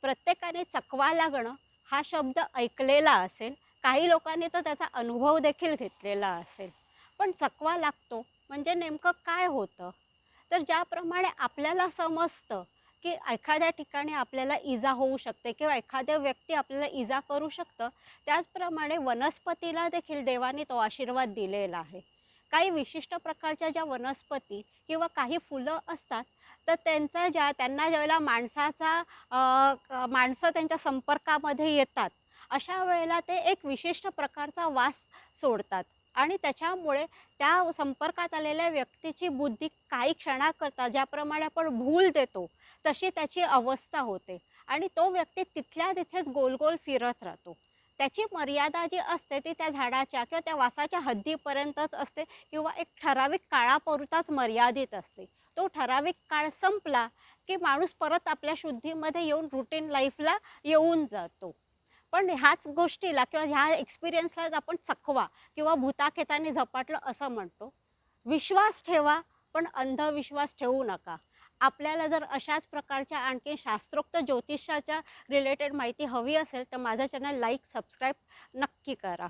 प्रत्येकाने चकवा लागणं हा शब्द ऐकलेला असेल, काही लोकांनी तर त्याचा अनुभव देखील घेतलेला असेल. पण चकवा लागतो म्हणजे नेमकं काय होतं? तर ज्याप्रमाणे आपल्याला समजतं, की एखाद्या ठिकाणी आपल्याला इजा होऊ शकते किंवा एखाद्या व्यक्ती आपल्याला इजा करू शकतं, त्याचप्रमाणे वनस्पतीला देखील देवाने तो आशीर्वाद दिलेला आहे. काही विशिष्ट प्रकारच्या ज्या वनस्पती किंवा काही फुलं असतात, तर त्यांना ज्यावेळेला माणसं त्यांच्या संपर्कामध्ये येतात, अशा वेळेला ते एक विशिष्ट प्रकारचा वास सोडतात आणि त्याच्यामुळे त्या संपर्कात आलेल्या व्यक्तीची बुद्धी काही क्षणाकरता ज्याप्रमाणे आपण भूल देतो, तशी त्याची अवस्था होते आणि तो व्यक्ती तिथल्या तिथेच गोल-गोल फिरत राहतो. त्याची मर्यादा जी असते ती त्या झाडाच्या किंवा त्या वासाच्या हद्दीपर्यंतच असते किंवा एक ठराविक काळापुरताच मर्यादित असते. तो ठराविक काळ संपला, की माणूस परत आपल्या शुद्धीमध्ये येऊन रुटीन लाईफला येऊन जातो. पण ह्याच गोष्टीला किंवा ह्या एक्सपिरियन्सलाच आपण चकवा किंवा भुताखेताने झपाटलं असं म्हणतो. विश्वास ठेवा, पण अंधविश्वास ठेवू नका. आपल्याला जर अशाच प्रकारच्या आणखी शास्त्रोक्त ज्योतिषाच्या रिलेटेड माहिती हवी असेल, तर माझं चॅनल लाईक, सबस्क्राईब नक्की करा.